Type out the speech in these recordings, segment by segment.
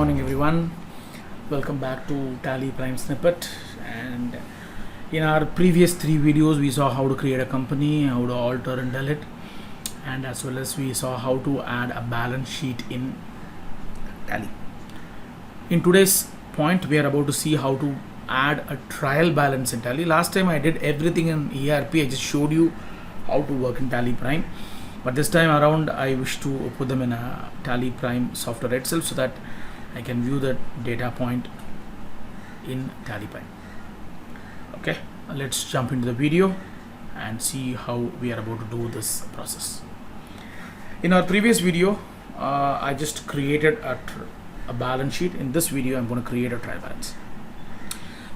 morning everyone. Welcome back to Tally Prime Snippet. And in our previous 3 videos we saw how to create a company, how to alter and delete, and as well as we saw how to add a balance sheet in Tally. In today's point we are about to see how to add a trial balance in Tally. Last time I did everything in ERP. I just showed you how to work in Tally Prime, but this time around I wish to put them in a Tally Prime software itself so that I can view the data point in Tally Prime. Okay, let's jump into the video and see how we are about to do this process. In our previous video I just created a balance sheet. In this video I'm going to create a trial balance.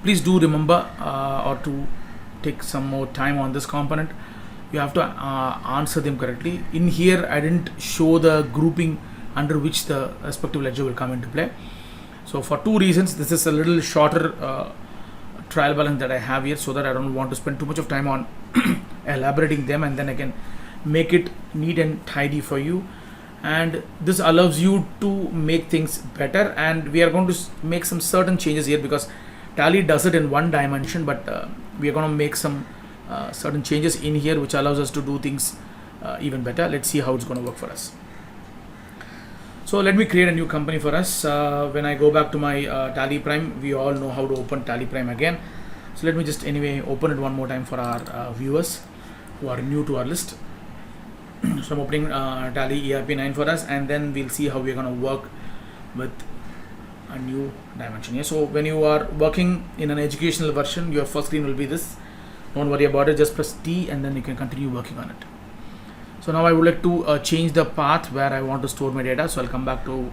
Please do remember or to take some more time on this component. You have to answer them correctly. In here I didn't show the grouping under which the respective ledger will come into play. So for 2 reasons, this is a little shorter trial balance that I have here, so that I don't want to spend too much of time on elaborating them, and then I can make it neat and tidy for you. And this allows you to make things better, and we are going to make some certain changes here because Tally does it in one dimension, but we are going to make some certain changes in here which allows us to do things even better. Let's see how it's going to work for us. So let me create a new company for us. When I go back to my Tally Prime, we all know how to open Tally Prime again. So let me just anyway open it one more time for our viewers who are new to our list. So I'm opening Tally ERP 9 for us, and then we'll see how we're going to work with a new dimension here. So when you are working in an educational version, your first screen will be this. Don't worry about it, just press T and then you can continue working on it. So now I would like to change the path where I want to store my data. So I'll come back to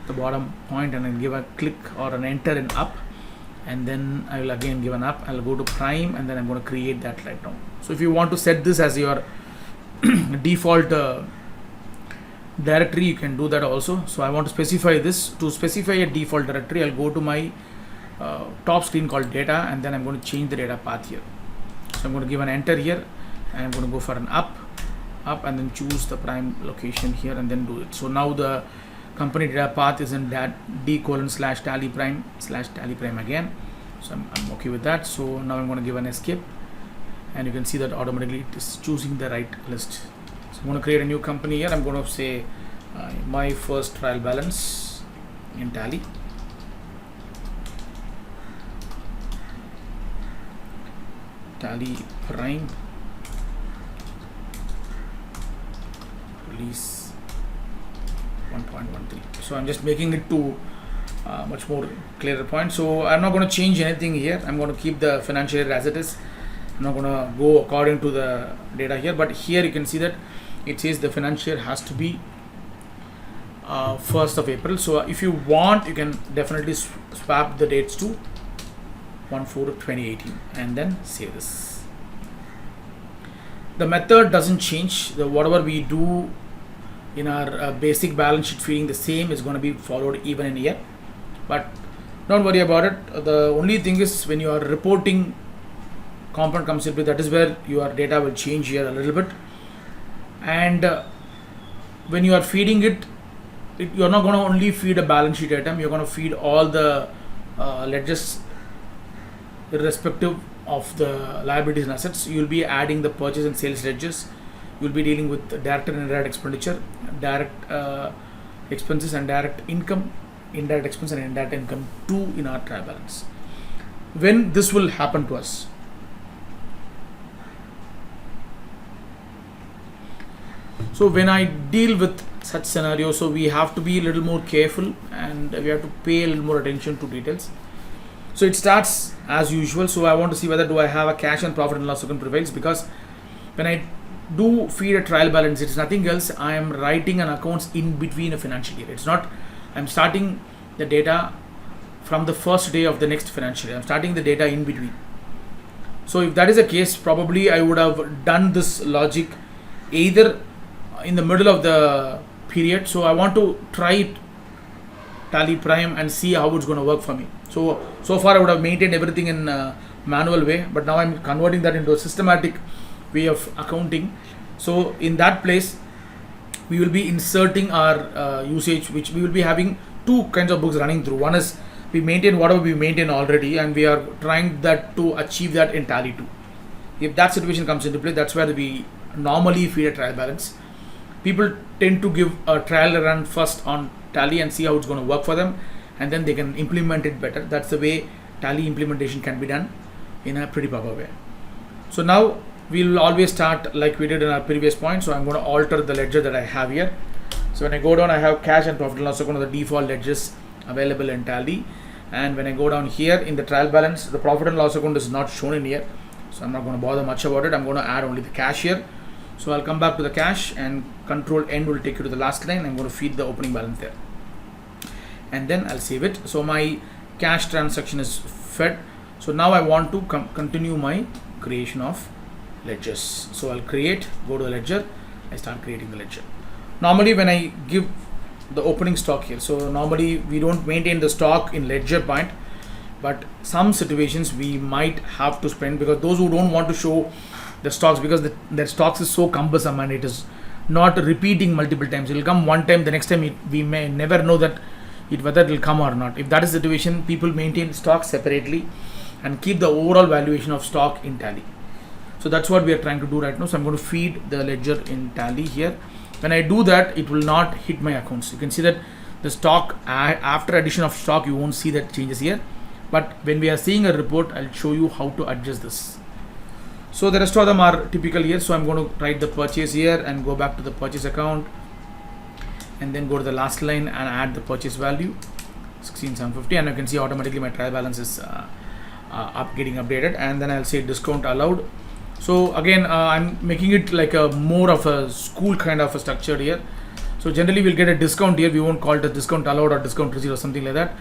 the bottom point and I'll give a click or an enter in up, and then I will again give an up. I'll go to Prime, and then I'm going to create that right now. So if you want to set this as your default directory, you can do that also. So I want to specify this. To specify a default directory, I'll go to my top screen called data, and then I'm going to change the data path here. So I'm going to give an enter here, and I'm going to go for an up, and then choose the prime location here and then do it. So now the company data path is in d:/Tally Prime again. So I'm okay with that. So now I'm going to give an escape, and you can see that automatically it is choosing the right list. So I'm going to create a new company here. I'm going to say my first trial balance in Tally. Tally Prime release 1.13. So I'm just making it to much more clearer point. So I'm not going to change anything here. I'm going to keep the financial year as it is. I'm not going to go according to the data here, but here you can see that it says the financial year has to be 1st of April. So if you want, you can definitely swap the dates to 1/4/2018 and then save this. The method doesn't change. Whatever we do in our basic balance sheet feeding, the same is going to be followed even in here, but don't worry about it. The only thing is when you are reporting component comes into, that is where your data will change here a little bit. And when you are feeding it, you're not going to only feed a balance sheet item, you're going to feed all the ledgers irrespective of the liabilities and assets. You'll be adding the purchase and sales ledgers. You'll be dealing with direct and indirect expenditure, direct expenses and direct income, indirect expense and indirect income too in our trial balance. When this will happen to us? So when I deal with such scenarios, so we have to be a little more careful and we have to pay a little more attention to details. So it starts as usual. So I want to see whether do I have a cash and profit and loss account prevails, because when I do feed a trial balance, it's nothing else. I am writing an accounts in between a financial year. It's not, I'm starting the data from the first day of the next financial year. I'm starting the data in between. So if that is the case, probably I would have done this logic either in the middle of the period. So I want to try it Tally Prime and see how it's going to work for me. So far I would have maintained everything in manual way, but now I'm converting that into a systematic way of accounting. So in that place we will be inserting our usage, which we will be having two kinds of books running through. One is we maintain whatever we maintain already, and we are trying that to achieve that in Tally 2. If that situation comes into play, that's where we normally feed a trial balance. People tend to give a trial run first on Tally and see how it's going to work for them, and then they can implement it better. That's the way Tally implementation can be done in a pretty proper way. So now we will always start like we did in our previous point. So I'm going to alter the ledger that I have here. So when I go down, I have cash and profit and loss account, the default ledgers available in Tally. And when I go down here in the trial balance, the profit and loss account is not shown in here. So I'm not going to bother much about it. I'm going to add only the cash here. So I'll come back to the cash, and Control N will take you to the last line. I'm going to feed the opening balance there, and then I'll save it. So my cash transaction is fed. So now I want to continue my creation of ledgers. So I'll create, go to the ledger, I start creating the ledger. Normally when I give the opening stock here, so normally we don't maintain the stock in ledger point, but some situations we might have to spend, because those who don't want to show the stocks, because their stocks is so cumbersome and it is not repeating multiple times. It will come one time, the next time we may never know that whether it will come or not. If that is the situation, people maintain stocks separately and keep the overall valuation of stock in Tally. So that's what we are trying to do right now. So I'm going to feed the ledger in Tally here. When I do that, it will not hit my accounts. You can see that the stock, after addition of stock, you won't see that changes here. But when we are seeing a report, I'll show you how to adjust this. So the rest of them are typical here. So I'm going to write the purchase here and go back to the purchase account, and then go to the last line and add the purchase value 16,750, and you can see automatically my trial balance is getting updated. And then I'll say discount allowed. So again, I'm making it like a more of a school kind of a structure here. So generally we'll get a discount here. We won't call it a discount allowed or discount receipt or something like that.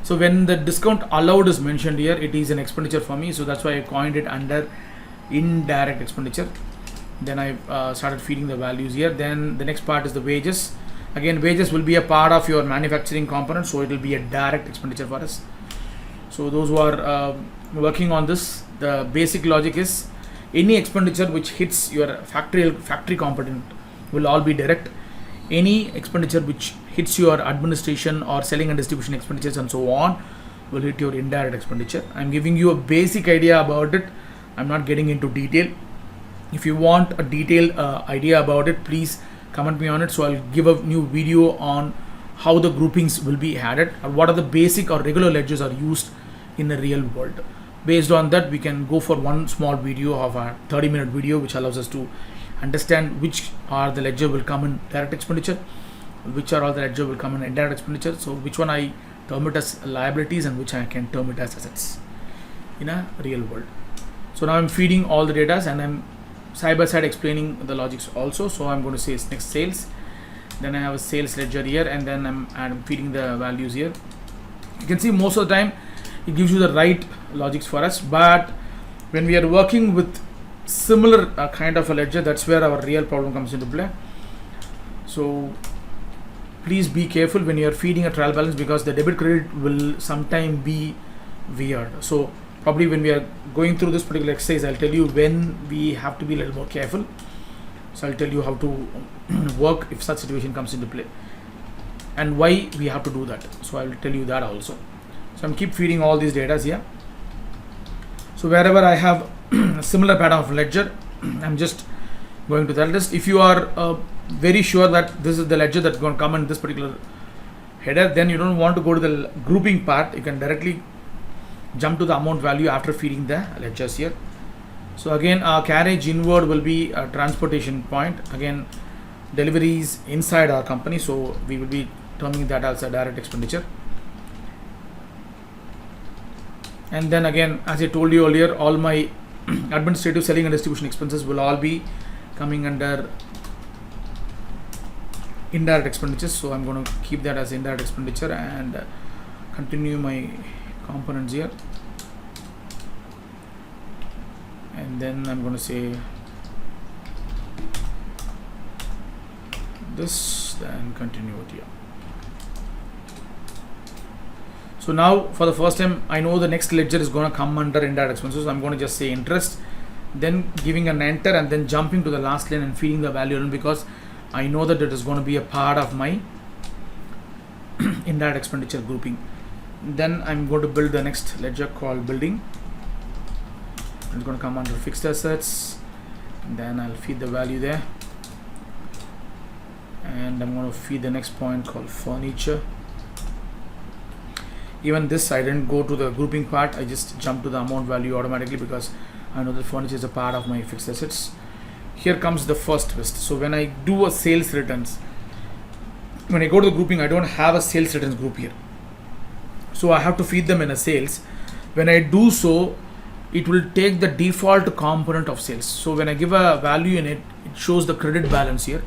So when the discount allowed is mentioned here, it is an expenditure for me. So that's why I coined it under indirect expenditure. Then I started feeding the values here. Then the next part is the wages. Again, wages will be a part of your manufacturing component, so it will be a direct expenditure for us. So those who are working on this, the basic logic is any expenditure which hits your factory component will all be direct. Any expenditure which hits your administration or selling and distribution expenditures and so on will hit your indirect expenditure. I'm giving you a basic idea about it. I'm not getting into detail. If you want a detailed idea about it, please comment me on it. So I'll give a new video on how the groupings will be added, or what are the basic or regular ledgers are used in the real world. Based on that, we can go for one small video of a 30-minute video, which allows us to understand which are the ledger will come in direct expenditure, which are all the ledger will come in indirect expenditure. So which one I term it as liabilities and which I can term it as assets in a real world. So now I'm feeding all the data and I'm side by side explaining the logics also. So I'm going to say next sales. Then I have a sales ledger here, and then I'm feeding the values here. You can see most of the time it gives you the right logics for us, but when we are working with similar kind of a ledger, that's where our real problem comes into play. So please be careful when you are feeding a trial balance, because the debit credit will sometime be weird. So probably when we are going through this particular exercise, I'll tell you when we have to be a little more careful. So I'll tell you how to work if such situation comes into play and why we have to do that. So I'll tell you that also. So I'm keep feeding all these data here. So wherever I have a similar pattern of ledger, I'm just going to that list. If you are very sure that this is the ledger that's going to come in this particular header, then you don't want to go to the grouping part. You can directly jump to the amount value after feeding the ledgers here. So again, carriage inward will be a transportation point. Again, deliveries inside our company, so we will be terming that as a direct expenditure. And then again, as I told you earlier, all my administrative, selling and distribution expenses will all be coming under indirect expenditures. So I'm going to keep that as indirect expenditure and continue my components here. And then I'm going to say this, then continue it here. So now for the first time, I know the next ledger is going to come under indirect expenses. So I'm going to just say interest, then giving an enter, and then jumping to the last line and feeding the value in, because I know that it is going to be a part of my indirect expenditure grouping. Then I'm going to build the next ledger called building. It's going to come under fixed assets, and then I'll feed the value there, and I'm going to feed the next point called furniture. Even this I didn't go to the grouping part, I just jumped to the amount value automatically because I know that furniture is a part of my fixed assets. Here comes the first list. So when I do a sales returns, when I go to the grouping, I don't have a sales returns group here, so I have to feed them in a sales. When I do so, it will take the default component of sales. So when I give a value in it, it shows the credit balance here,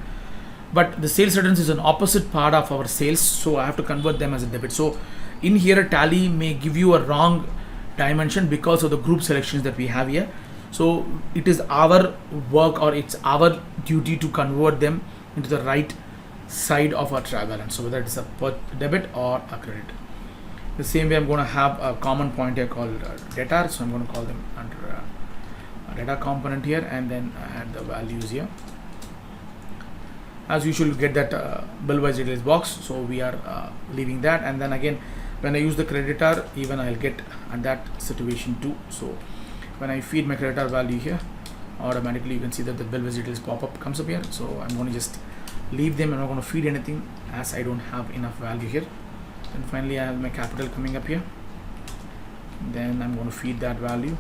but the sales returns is an opposite part of our sales, so I have to convert them as a debit. So in here Tally may give you a wrong dimension because of the group selections that we have here. So it is our work, or it's our duty to convert them into the right side of our trial balance, so whether it's a debit or a credit. The same way I'm going to have a common point here called debtor, so I'm going to call them under a data component here, and then add the values here. As usual, get that bill wise details box, so we are leaving that. And then again, when I use the creditor, even I'll get at that situation too. So when I feed my creditor value here, automatically you can see that the bill wise details pop-up comes up here. So I'm going to just leave them. I'm not going to feed anything as I don't have enough value here. And finally I have my capital coming up here, then I'm going to feed that value,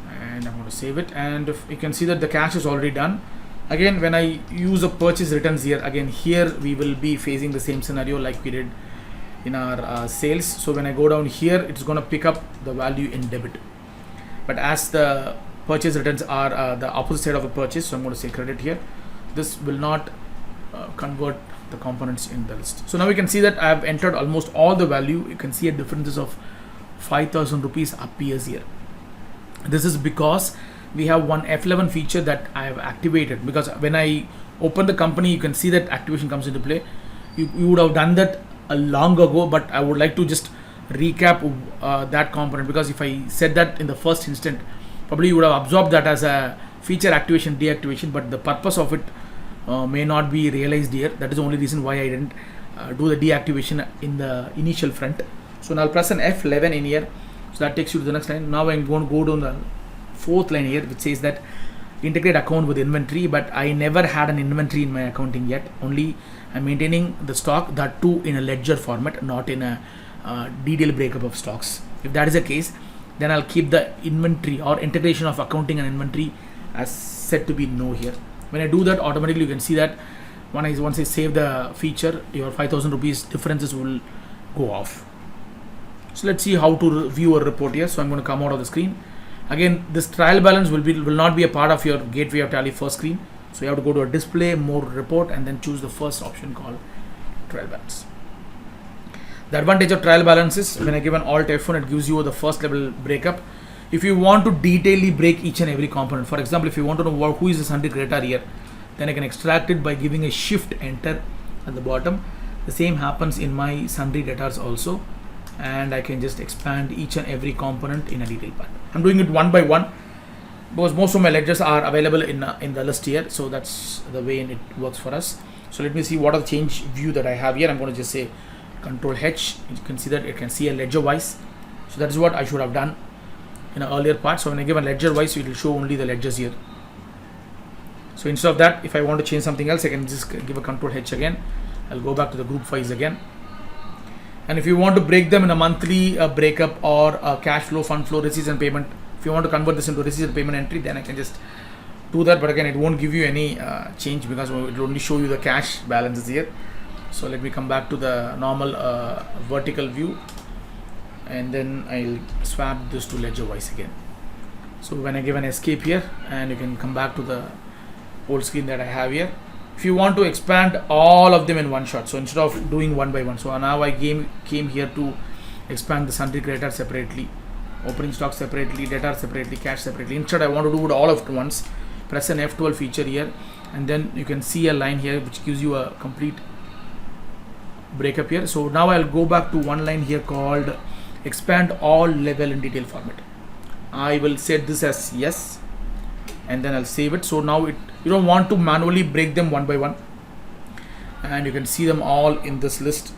and I'm going to save it. And if you can see that the cash is already done. Again, when I use a purchase returns here, again here we will be facing the same scenario like we did in our sales. So when I go down here, it's going to pick up the value in debit, but as the purchase returns are the opposite side of a purchase, so I'm going to say credit here. This will not convert the components in the list. So now we can see that I have entered almost all the value. You can see a difference of 5,000 rupees appears here. This is because we have one F11 feature that I have activated, because when I open the company, you can see that activation comes into play. You would have done that a long ago, but I would like to just recap that component, because if I said that in the first instant, probably you would have absorbed that as a feature activation deactivation, but the purpose of it may not be realized here. That is the only reason why I didn't do the deactivation in the initial front. So now I'll press an F11 in here, so that takes you to the next line. Now I'm going to go down the fourth line here, which says that integrate account with inventory, but I never had an inventory in my accounting yet. Only I'm maintaining the stock, that too in a ledger format, not in a detailed breakup of stocks. If that is the case, then I'll keep the inventory or integration of accounting and inventory as set to be no here. When I do that, automatically you can see that once I save the feature, your 5,000 rupees differences will go off. So let's see how to view a report here. So I'm going to come out of the screen. Again, this trial balance will not be a part of your gateway of Tally first screen. So you have to go to a display, more report, and then choose the first option called trial balance. The advantage of trial balance is when I give an Alt F1, it gives you the first level breakup. If you want to detailedly break each and every component, for example, if you want to know who is the sundry creditor here, then I can extract it by giving a shift enter at the bottom. The same happens in my sundry debtors also, and I can just expand each and every component in a detailed part. I'm doing it one by one because most of my ledgers are available in the list here, so that's the way it works for us. So let me see what are the change view that I have here. I'm going to just say Control H. You can see that you can see a ledger wise. So that is what I should have done in an earlier part. So when I give a ledger wise, it will show only the ledgers here. So instead of that, if I want to change something else, I can just give a Control H again. I'll go back to the group files again. And if you want to break them in a monthly breakup or a cash flow, fund flow, receipts and payment, if you want to convert this into receipts and payment entry, then I can just do that. But again, it won't give you any change because it will only show you the cash balances here. So let me come back to the normal vertical view, and then I'll swap this to ledger wise again. So when I give an escape here, and you can come back to the old screen that I have here. If you want to expand all of them in one shot, so instead of doing one by one, so now I came here to expand the sundry creditor separately, opening stock separately, debtor separately, cash separately. Instead, I want to do it all at once. Press an F12 feature here, and then you can see a line here which gives you a complete breakup here. So now I'll go back to one line here called expand all level in detail format. I will set this as yes, and then I'll save it. So now you don't want to manually break them one by one, and you can see them all in this list.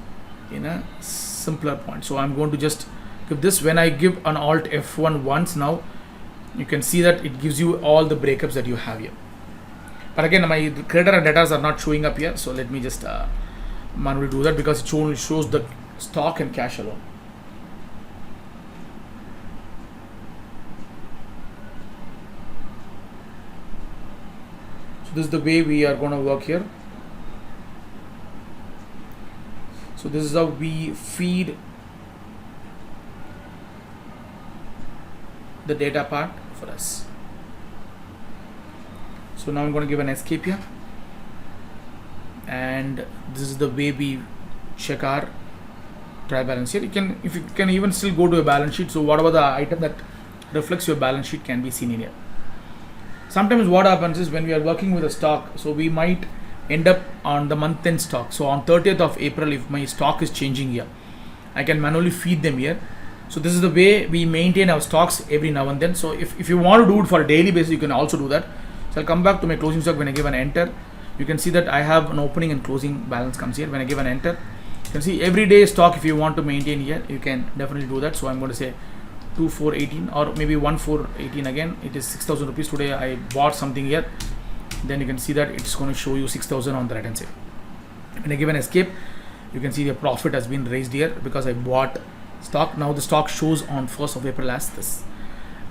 in a simpler point. So I'm going to just give this. When I give an Alt F1 once, now you can see that it gives you all the breakups that you have here. But again, my creditor and debtors are not showing up here, so let me just manually do that, because it only shows the stock and cash alone. So this is the way we are going to work here. So this is how we feed the data part for us. So now I'm going to give an escape here, and this is the way we check our trial balance here. If you can even still go to a balance sheet, so whatever the item that reflects your balance sheet can be seen in here. Sometimes what happens is, when we are working with a stock, so we might end up on the month end stock. So on 30th of April, if my stock is changing here, I can manually feed them here. So this is the way we maintain our stocks every now and then. So if you want to do it for a daily basis, you can also do that. So I'll come back to my closing stock. When I give an enter, you can see that I have an opening and closing balance comes here. When I give an enter, you can see everyday stock. If you want to maintain here, you can definitely do that. So I'm going to say 2418 or maybe 1418 again. It is 6,000 rupees. Today I bought something here. Then you can see that it's going to show you 6,000 on the right hand side. When I give an escape, you can see the profit has been raised here because I bought stock. Now the stock shows on 1st of April as this.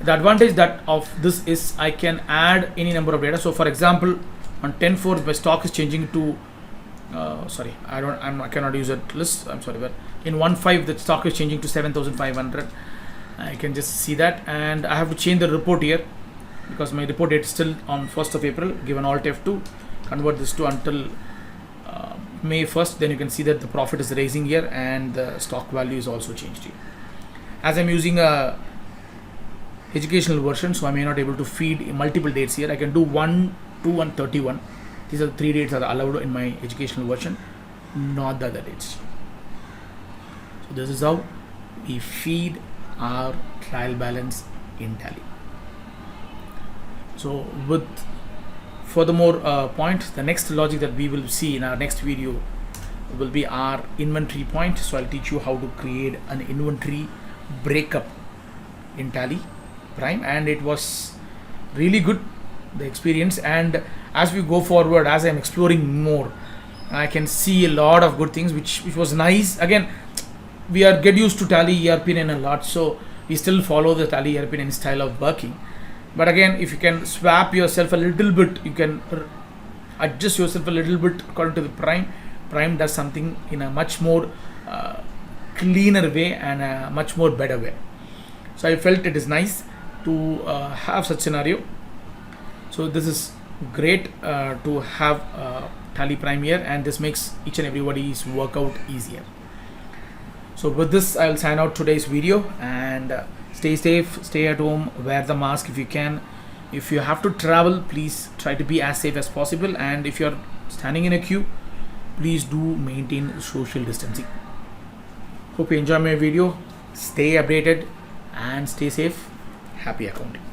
The advantage that of this is I can add any number of data. So for example, on 10/4 my stock is changing to I cannot use a list, I'm sorry, but in 1/5 the stock is changing to 7,500. I can just see that, and I have to change the report here because my report date is still on 1st of April. Give an Alt F2, convert this to until May 1st. Then you can see that the profit is raising here and the stock value is also changed here. As I'm using a educational version, so I may not able to feed multiple dates here. I can do 1, 2 and 31. These are the 3 dates that are allowed in my educational version, not the other dates. So this is how we feed our trial balance in Tally. So with furthermore point, the next logic that we will see in our next video will be our inventory point. So I'll teach you how to create an inventory breakup in Tally Prime, and it was really good, the experience. And as we go forward, as I'm exploring more, I can see a lot of good things, which was nice. Again, we are get used to Tally ERP9 a lot, so we still follow the Tally ERP9 style of working. But again, if you can swap yourself a little bit, you can adjust yourself a little bit according to the Prime does something in a much more cleaner way and a much more better way. So I felt it is nice to have such scenario. So this is great to have Tally Prime here, and this makes each and everybody's workout easier. So with this, I'll sign out today's video, and stay safe, stay at home, wear the mask if you can. If you have to travel, please try to be as safe as possible, and if you're standing in a queue, please do maintain social distancing. Hope you enjoy my video. Stay updated and stay safe. Happy accounting.